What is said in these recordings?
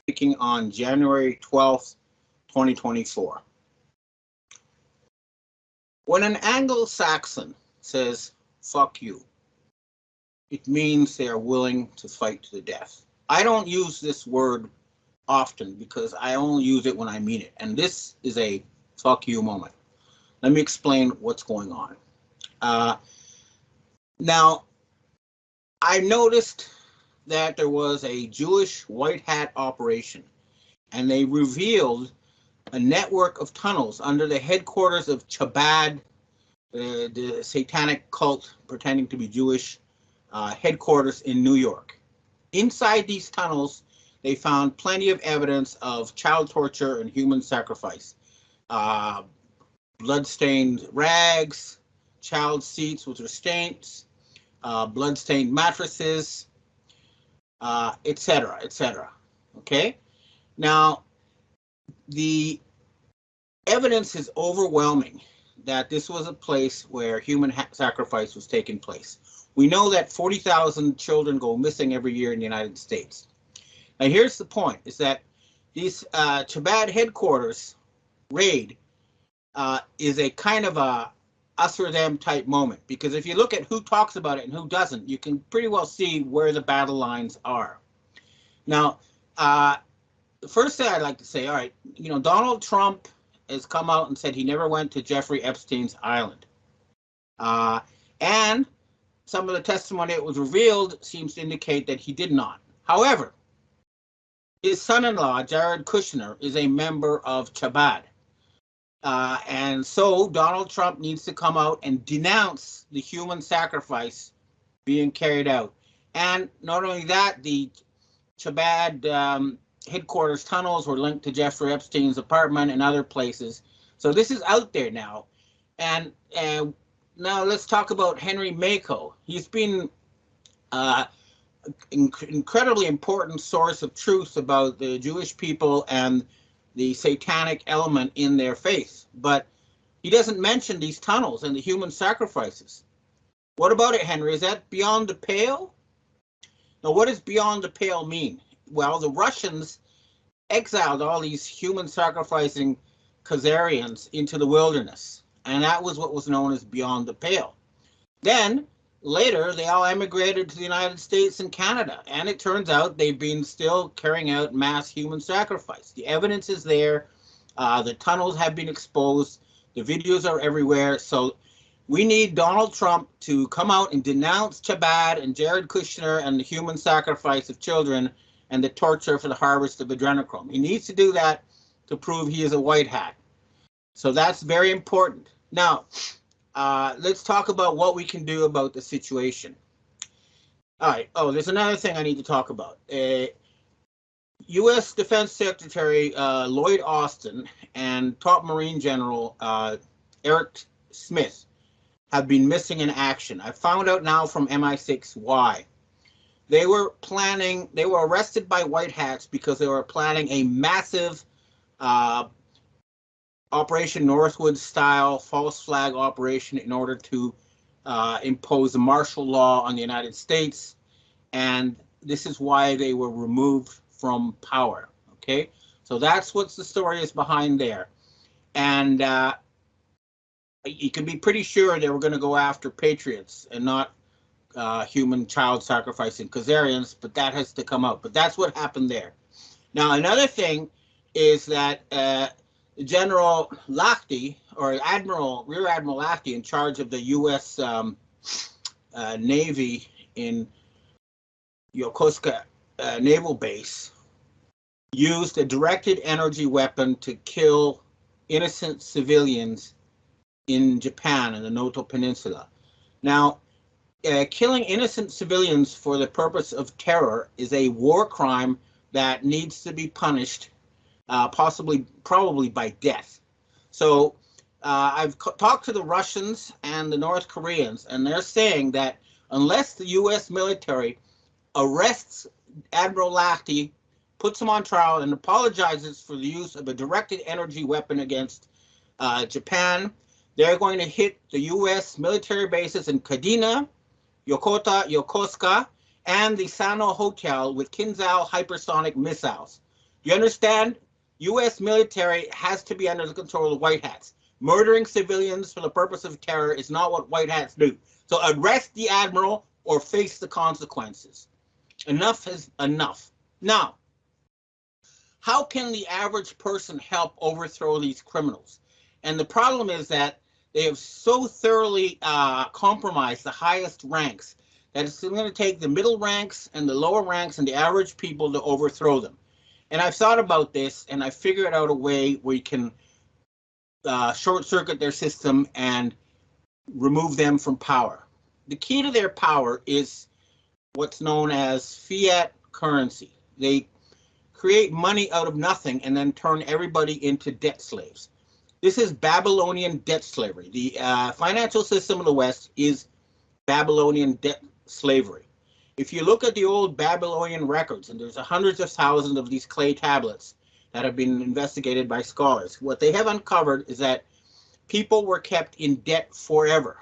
Speaking on January 12th, 2024. When an Anglo-Saxon says, fuck you, it means they are willing to fight to the death. I don't use this word often because I only use it when I mean it. And this is a fuck you moment. Let me explain what's going on. Now, I noticed that there was a Jewish white hat operation, and they revealed a network of tunnels under the headquarters of Chabad, the satanic cult pretending to be Jewish, headquarters in New York. Inside these tunnels, they found plenty of evidence of child torture and human sacrifice. Blood-stained rags, child seats with restraints, blood-stained mattresses, etc., etc. Okay? Now, the evidence is overwhelming that this was a place where human sacrifice was taking place. We know that 40,000 children go missing every year in the United States. Now, here's the point, is that these Chabad headquarters raid is a kind of a us or them type moment, because if you look at who talks about it and who doesn't, you can pretty well see where the battle lines are. Now, the first thing I'd like to say, all right, Donald Trump has come out and said he never went to Jeffrey Epstein's island. And some of the testimony that was revealed seems to indicate that he did not. However, his son-in-law, Jared Kushner, is a member of Chabad. And so Donald Trump needs to come out and denounce the human sacrifice being carried out. And not only that, the Chabad headquarters tunnels were linked to Jeffrey Epstein's apartment and other places. So this is out there now. And now let's talk about Henry Mako. He's been incredibly important source of truth about the Jewish people and the satanic element in their faith, but he doesn't mention these tunnels and the human sacrifices. What about it, Henry? Is that beyond the pale? Now, what does beyond the pale mean? Well, the Russians exiled all these human sacrificing Khazarians into the wilderness, and that was what was known as beyond the pale. Then later, they all emigrated to the United States and Canada, and it turns out they've been still carrying out mass human sacrifice. The evidence is there. The tunnels have been exposed. The videos are everywhere. So we need Donald Trump to come out and denounce Chabad and Jared Kushner and the human sacrifice of children and the torture for the harvest of adrenochrome. He needs to do that to prove he is a white hat. So that's very important. Now, let's talk about what we can do about the situation. All right. Oh, there's another thing I need to talk about. U.S. Defense Secretary Lloyd Austin and top Marine General Eric Smith have been missing in action. I found out now from MI6 why. They were arrested by white hats because they were planning a massive Operation Northwood style false flag operation in order to impose a martial law on the United States, and this is why they were removed from power. Okay, so that's what the story is behind there, and you can be pretty sure they were going to go after patriots and not human child sacrificing Khazarians, but that has to come out. But that's what happened there. Now, another thing is that General Lahti, or Rear Admiral Lahti, in charge of the U.S. Navy in Yokosuka Naval Base, used a directed energy weapon to kill innocent civilians in Japan and the Noto Peninsula. Now, killing innocent civilians for the purpose of terror is a war crime that needs to be punished, probably by death. So I've talked to the Russians and the North Koreans, and they're saying that unless the U.S. military arrests Admiral Lahti, puts him on trial, and apologizes for the use of a directed energy weapon against Japan, they're going to hit the U.S. military bases in Kadena, Yokosuka, and the Sano Hotel with Kinzhal hypersonic missiles. You understand? U.S. military has to be under the control of the white hats. Murdering civilians for the purpose of terror is not what white hats do. So arrest the admiral or face the consequences. Enough is enough. Now, how can the average person help overthrow these criminals? And the problem is that they have so thoroughly compromised the highest ranks that it's going to take the middle ranks and the lower ranks and the average people to overthrow them. And I've thought about this, and I figured out a way where you can short circuit their system and remove them from power. The key to their power is what's known as fiat currency. They create money out of nothing and then turn everybody into debt slaves. This is Babylonian debt slavery. The financial system of the West is Babylonian debt slavery. If you look at the old Babylonian records, and there's hundreds of thousands of these clay tablets that have been investigated by scholars, what they have uncovered is that people were kept in debt forever.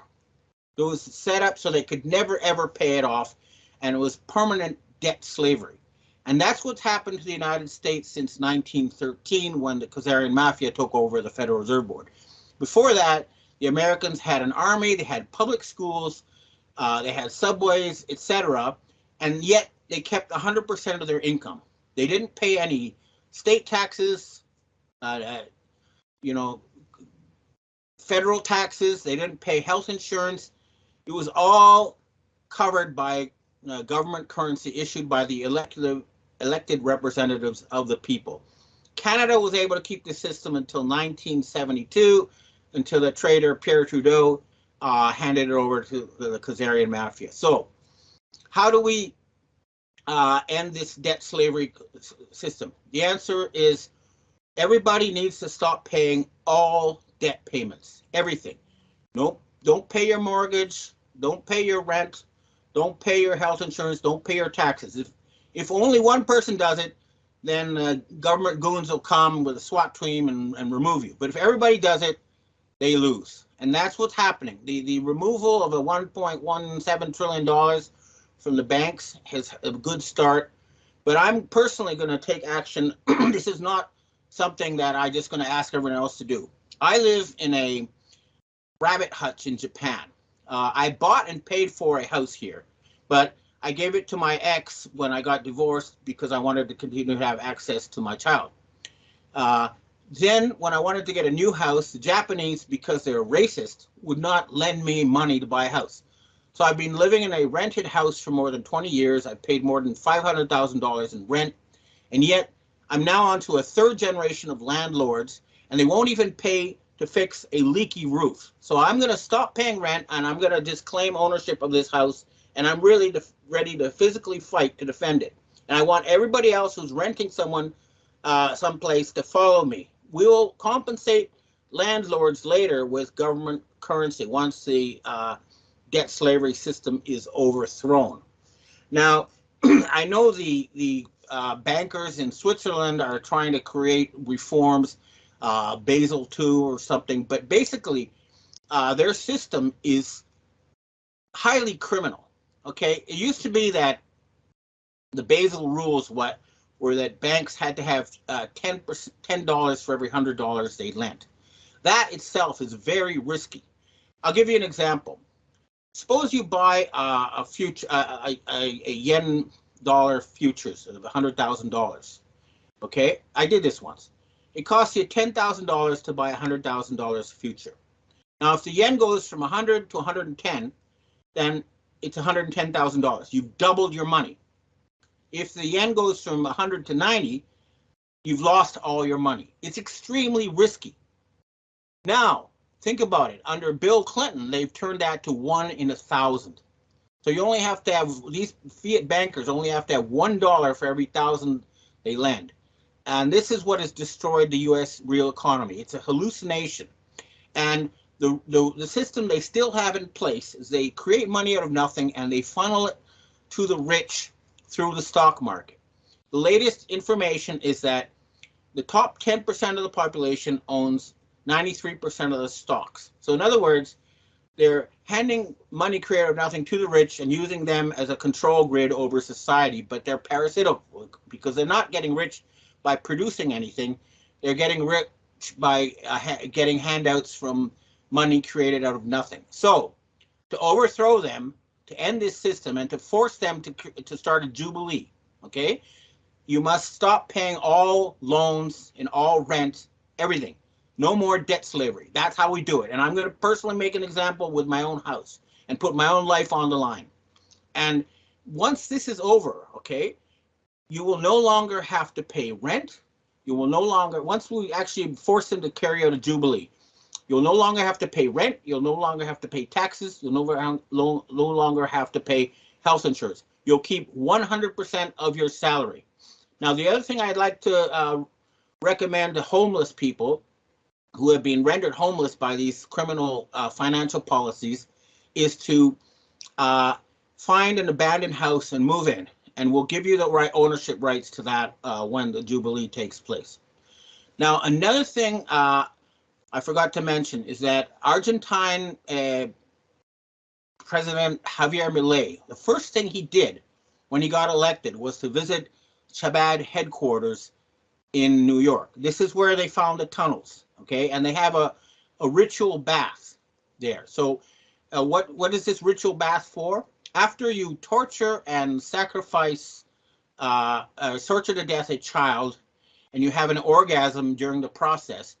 It was set up so they could never ever pay it off, and it was permanent debt slavery. And that's what's happened to the United States since 1913, when the Khazarian Mafia took over the Federal Reserve Board. Before that, the Americans had an army, they had public schools, they had subways, etc., and yet they kept 100% of their income. They didn't pay any state taxes, federal taxes. They didn't pay health insurance. It was all covered by government currency issued by the elected representatives of the people. Canada was able to keep the system until 1972, until the trader Pierre Trudeau handed it over to the Khazarian Mafia. So how do we end this debt slavery system? The answer is everybody needs to stop paying all debt payments, everything. Nope, don't pay your mortgage, don't pay your rent, don't pay your health insurance, don't pay your taxes. If only one person does it, then government goons will come with a SWAT team and remove you. But if everybody does it, they lose. And that's what's happening. The removal of a $1.17 trillion from the banks has a good start. But I'm personally going to take action. This is not something that I'm just going to ask everyone else to do. I live in a rabbit hutch in Japan. I bought and paid for a house here, but I gave it to my ex when I got divorced because I wanted to continue to have access to my child. Then when I wanted to get a new house, the Japanese, because they're racist, would not lend me money to buy a house. So I've been living in a rented house for more than 20 years. I paid more than $500,000 in rent. And yet I'm now on to a third generation of landlords, and they won't even pay to fix a leaky roof. So I'm going to stop paying rent, and I'm going to just claim ownership of this house, and I'm really ready to physically fight to defend it. And I want everybody else who's renting someone someplace to follow me. We will compensate landlords later with government currency once the debt slavery system is overthrown. Now, I know the bankers in Switzerland are trying to create reforms, Basel II or something, but basically their system is highly criminal. Okay, it used to be that the Basel rules were that banks had to have $10 for every $100 they lent. That itself is very risky. I'll give you an example. Suppose you buy a yen dollar futures of $100,000. Okay, I did this once. It costs you $10,000 to buy $100,000 future. Now, if the yen goes from 100 to 110, then it's $110,000. You've doubled your money. If the yen goes from 100 to 90, you've lost all your money. It's extremely risky. Now, think about it. Under Bill Clinton, they've turned that to 1 in 1,000. So you only have to have, these fiat bankers only have to have $1 for every 1,000 they lend. And this is what has destroyed the U.S. real economy. It's a hallucination. And the system they still have in place is they create money out of nothing and they funnel it to the rich through the stock market. The latest information is that the top 10% of the population owns 93% of the stocks. So in other words, they're handing money created out of nothing to the rich and using them as a control grid over society, but they're parasitical because they're not getting rich by producing anything. They're getting rich by getting handouts from money created out of nothing. So to overthrow them, to end this system, and to force them to start a jubilee, okay, you must stop paying all loans and all rent, everything. No more debt slavery. That's how we do it. And I'm going to personally make an example with my own house and put my own life on the line. And once this is over, okay, you will no longer have to pay rent. You will no longer, once we actually force them to carry out a jubilee, you'll no longer have to pay rent. You'll no longer have to pay taxes. You'll no longer have to pay health insurance. You'll keep 100% of your salary. Now, the other thing I'd like to recommend to homeless people who have been rendered homeless by these criminal financial policies is to find an abandoned house and move in, and we'll give you the right ownership rights to that when the Jubilee takes place. Now, another thing I forgot to mention is that Argentine President Javier Milei, the first thing he did when he got elected was to visit Chabad headquarters in New York. This is where they found the tunnels, okay? And they have a ritual bath there. So what is this ritual bath for? After you torture and sacrifice, torture to death a child, and you have an orgasm during the process,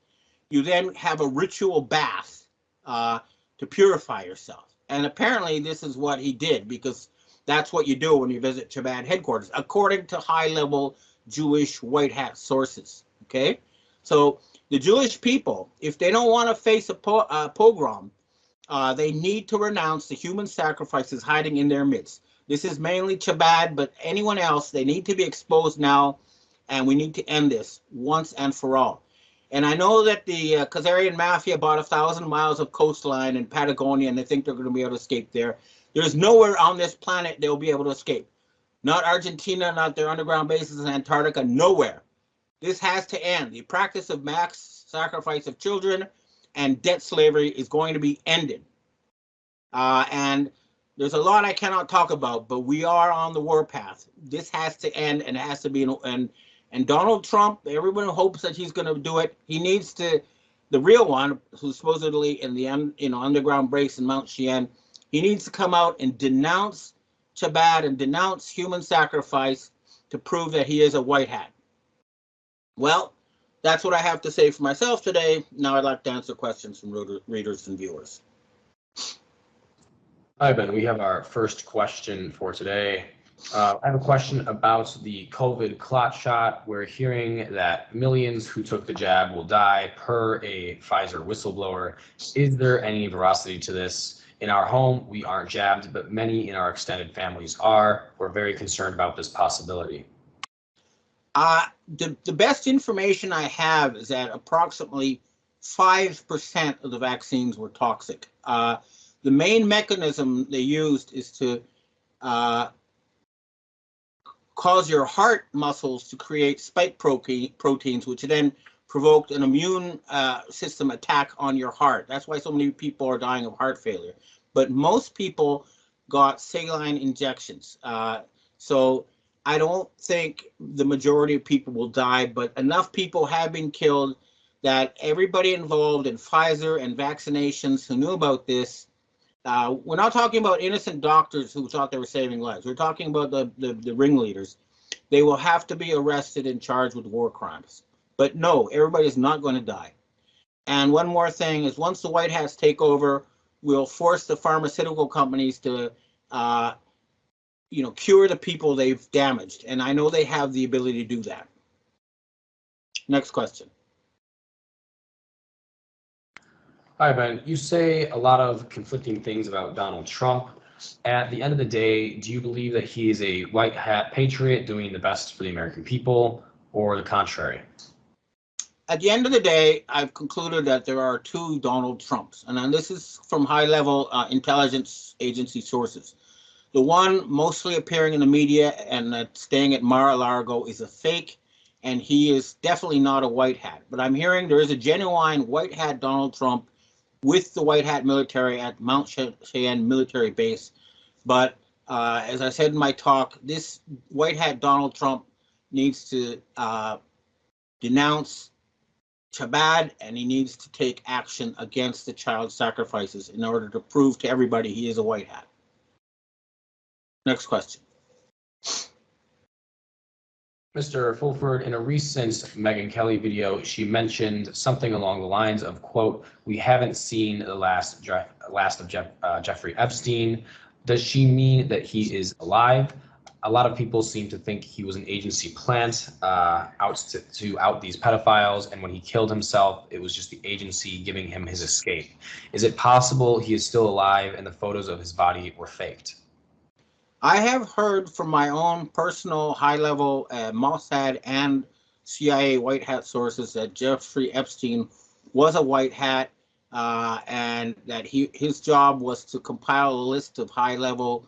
you then have a ritual bath to purify yourself. And apparently this is what he did, because that's what you do when you visit Chabad headquarters, according to high-level Jewish white hat sources, okay? So the Jewish people, if they don't want to face a pogrom, they need to renounce the human sacrifices hiding in their midst. This is mainly Chabad, but anyone else, they need to be exposed now, and we need to end this once and for all. And I know that the Khazarian mafia bought 1,000 miles of coastline in Patagonia, and they think they're going to be able to escape there. There's nowhere on this planet they'll be able to escape. Not Argentina, not their underground bases in Antarctica, nowhere. This has to end. The practice of mass sacrifice of children and debt slavery is going to be ended. And there's a lot I cannot talk about, but we are on the warpath. This has to end, and it has to be, and Donald Trump, everyone hopes that he's going to do it. He needs to, the real one, who's supposedly in the underground base in Mount Cheyenne, he needs to come out and denounce Chabad and denounce human sacrifice to prove that he is a white hat. Well, that's what I have to say for myself today. Now I'd like to answer questions from readers and viewers. Hi, Ben. We have our first question for today. I have a question about the COVID clot shot. We're hearing that millions who took the jab will die per a Pfizer whistleblower. Is there any veracity to this? In our home, we aren't jabbed, but many in our extended families are. We're very concerned about this possibility. The best information I have is that approximately 5% of the vaccines were toxic. The main mechanism they used is to cause your heart muscles to create spike proteins, which then provoked an immune system attack on your heart. That's why so many people are dying of heart failure. But most people got saline injections. So I don't think the majority of people will die, but enough people have been killed that everybody involved in Pfizer and vaccinations who knew about this, we're not talking about innocent doctors who thought they were saving lives. We're talking about the ringleaders. They will have to be arrested and charged with war crimes. But no, everybody is not going to die. And one more thing is, once the White Hats take over, we'll force the pharmaceutical companies to, cure the people they've damaged. And I know they have the ability to do that. Next question. Hi, Ben. You say a lot of conflicting things about Donald Trump. At the end of the day, do you believe that he is a white hat patriot doing the best for the American people, or the contrary? At the end of the day, I've concluded that there are two Donald Trumps, and then this is from high-level intelligence agency sources. The one mostly appearing in the media and staying at Mar-a-Lago is a fake, and he is definitely not a white hat. But I'm hearing there is a genuine white hat Donald Trump with the white hat military at Mount Cheyenne military base. But as I said in my talk, this white hat Donald Trump needs to denounce Chabad, and he needs to take action against the child sacrifices in order to prove to everybody he is a white hat. Next question. Mr. Fulford, in a recent Megyn Kelly video, she mentioned something along the lines of, quote, "We haven't seen the last of Jeffrey Epstein." Does she mean that he is alive? A lot of people seem to think he was an agency plant out to out these pedophiles, and when he killed himself, it was just the agency giving him his escape. Is it possible he is still alive and the photos of his body were faked? I have heard from my own personal high-level Mossad and CIA white hat sources that Jeffrey Epstein was a white hat, and that his job was to compile a list of high-level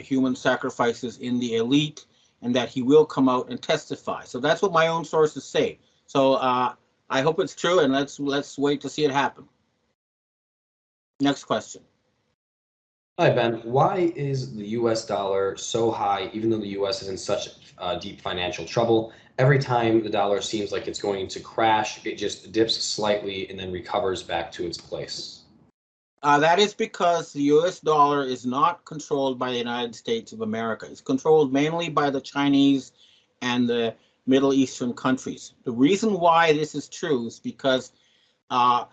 human sacrifices in the elite, and that he will come out and testify. So that's what my own sources say. So I hope it's true, and let's wait to see it happen. Next question. Hi, Ben. Why is the US dollar so high, even though the US is in such deep financial trouble? Every time the dollar seems like it's going to crash, it just dips slightly and then recovers back to its place. That is because the US dollar is not controlled by the United States of America. It's controlled mainly by the Chinese and the Middle Eastern countries. The reason why this is true is because at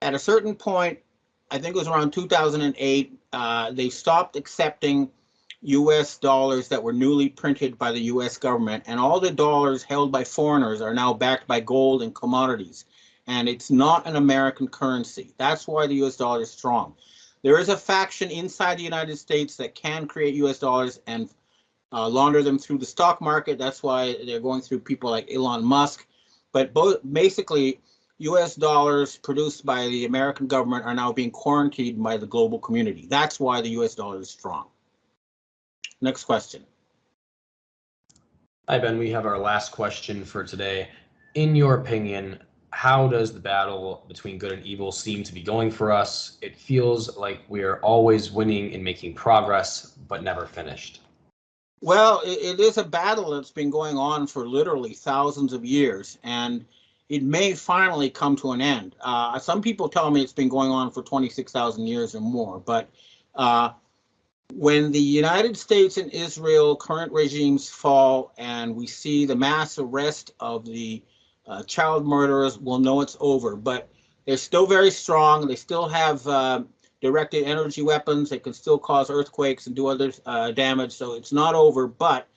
a certain point, I think it was around 2008, they stopped accepting US dollars that were newly printed by the US government, and all the dollars held by foreigners are now backed by gold and commodities. And it's not an American currency. That's why the US dollar is strong. There is a faction inside the United States that can create US dollars and launder them through the stock market. That's why they're going through people like Elon Musk. But basically, US dollars produced by the American government are now being quarantined by the global community. That's why the US dollar is strong. Next question. Hi, Ben. We have our last question for today. In your opinion, how does the battle between good and evil seem to be going for us? It feels like we're always winning and making progress, but never finished. Well, it is a battle that's been going on for literally thousands of years, and it may finally come to an end. Some people tell me it's been going on for 26,000 years or more, but when the United States and Israel current regimes fall and we see the mass arrest of the child murderers, we'll know it's over. But they're still very strong. They still have directed energy weapons. They can still cause earthquakes and do other damage. So it's not over. But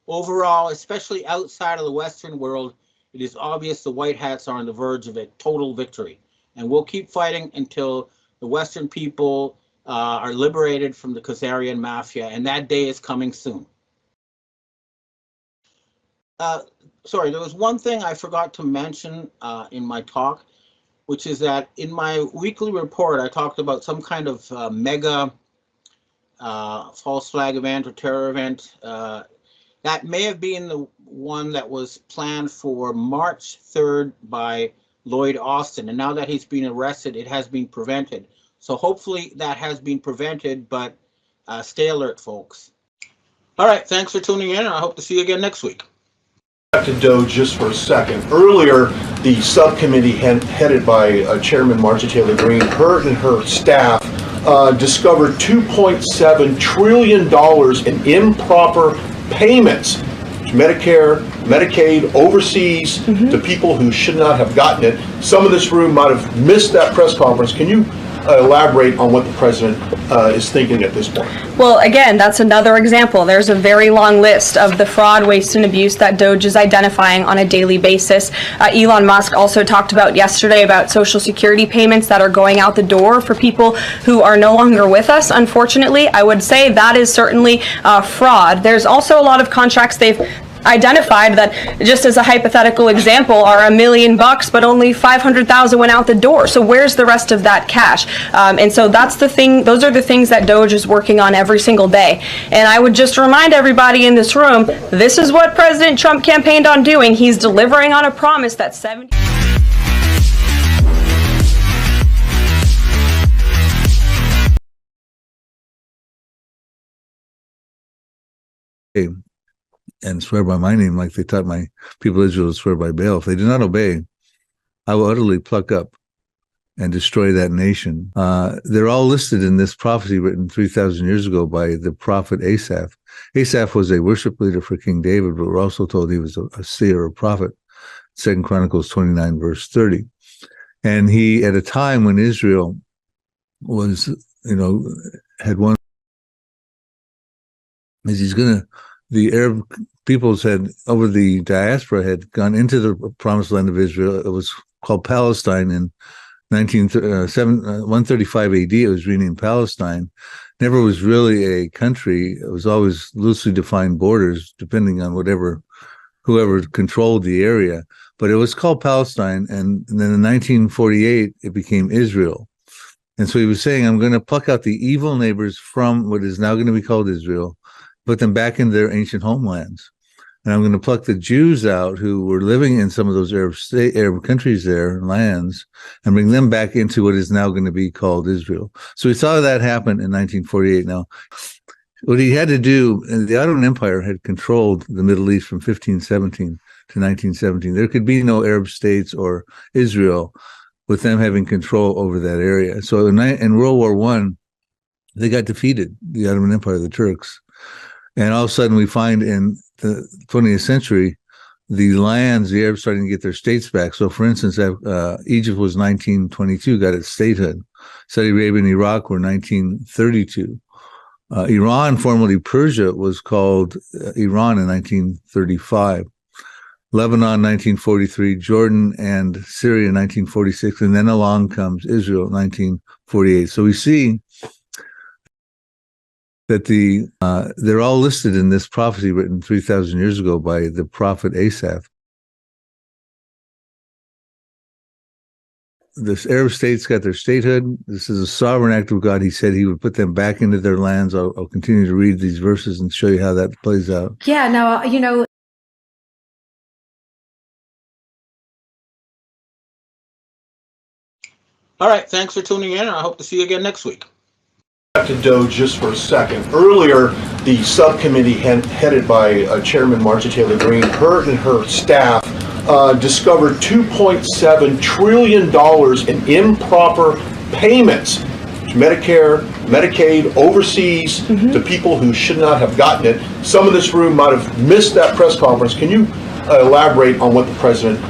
overall, especially outside of the Western world, it is obvious the white hats are on the verge of a total victory. And we'll keep fighting until the Western people are liberated from the Khazarian mafia. And that day is coming soon. Sorry, there was one thing I forgot to mention in my talk, which is that in my weekly report, I talked about some kind of mega false flag event or terror event. That may have been the one that was planned for March 3rd by Lloyd Austin. And now that he's been arrested, it has been prevented. So hopefully that has been prevented, but stay alert, folks. All right, thanks for tuning in, and I hope to see you again next week. Back to DOGE just for a second. Earlier, the subcommittee headed by Chairman Marjorie Taylor Greene, her and her staff discovered $2.7 trillion in improper payments to Medicare, Medicaid, overseas, to people who should not have gotten it. Some in this room might have missed that press conference. Can you elaborate on what the president is thinking at this point? Well, again, that's another example. There's a very long list of the fraud, waste, and abuse that DOGE is identifying on a daily basis. Elon Musk also talked about yesterday about Social Security payments that are going out the door for people who are no longer with us. Unfortunately, I would say that is certainly fraud. There's also a lot of contracts they've identified that, just as a hypothetical example, are $1 million, but only 500,000 went out the door. So where's the rest of that cash? And so that's the thing. Those are the things that DOGE is working on every single day. And I would just remind everybody in this room, this is what President Trump campaigned on doing. He's delivering on a promise that 70. and swear by my name like they taught my people of Israel to swear by Baal. If they do not obey, I will utterly pluck up and destroy that nation. They're all listed in this prophecy written 3,000 years ago by the prophet Asaph. Asaph was a worship leader for King David, but we're also told he was a seer or prophet. 2 Chronicles 29, verse 30. And he, at a time when Israel was, had one, as he's going to, the Arab peoples had, over the diaspora, had gone into the promised land of Israel. It was called Palestine in 135 AD. It was renamed Palestine. Never was really a country. It was always loosely defined borders, depending on whoever controlled the area. But it was called Palestine, and then in 1948, it became Israel. And so he was saying, I'm going to pluck out the evil neighbors from what is now going to be called Israel, put them back into their ancient homelands. And I'm going to pluck the Jews out who were living in some of those Arab countries there, lands, and bring them back into what is now going to be called Israel. So we saw that happen in 1948. Now, what he had to do, the Ottoman Empire had controlled the Middle East from 1517 to 1917. There could be no Arab states or Israel with them having control over that area. So in World War I, they got defeated, the Ottoman Empire, the Turks. And all of a sudden we find in the 20th century, the lands, the Arabs starting to get their states back. So for instance, Egypt was 1922, got its statehood. Saudi Arabia and Iraq were 1932. Iran, formerly Persia, was called Iran in 1935. Lebanon, 1943, Jordan and Syria, 1946, and then along comes Israel, 1948. So we see that they're all listed in this prophecy written 3,000 years ago by the prophet Asaph. The Arab states got their statehood. This is a sovereign act of God. He said he would put them back into their lands. I'll continue to read these verses and show you how that plays out. Yeah, now, All right, thanks for tuning in, and I hope to see you again next week. Back to DOGE just for a second. Earlier, the subcommittee headed by Chairman Marjorie Taylor Greene, her and her staff discovered $2.7 trillion in improper payments to Medicare, Medicaid, overseas, to people who should not have gotten it. Some of this room might have missed that press conference. Can you elaborate on what the president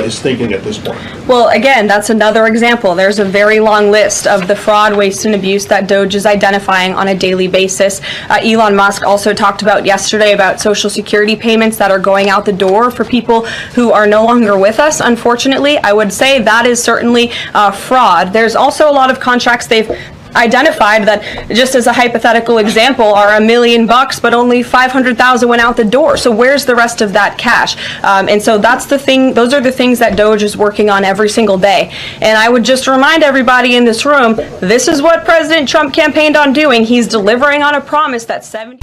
is thinking at this point? Well, again, that's another example. There's a very long list of the fraud, waste, and abuse that DOGE is identifying on a daily basis. Elon Musk also talked about yesterday about Social Security payments that are going out the door for people who are no longer with us. Unfortunately, I would say that is certainly fraud. There's also a lot of contracts they've identified that, just as a hypothetical example, are $1 million, but only 500,000 went out the door. So where's the rest of that cash? And so that's the thing. Those are the things that DOGE is working on every single day. And I would just remind everybody in this room, this is what President Trump campaigned on doing. He's delivering on a promise that 70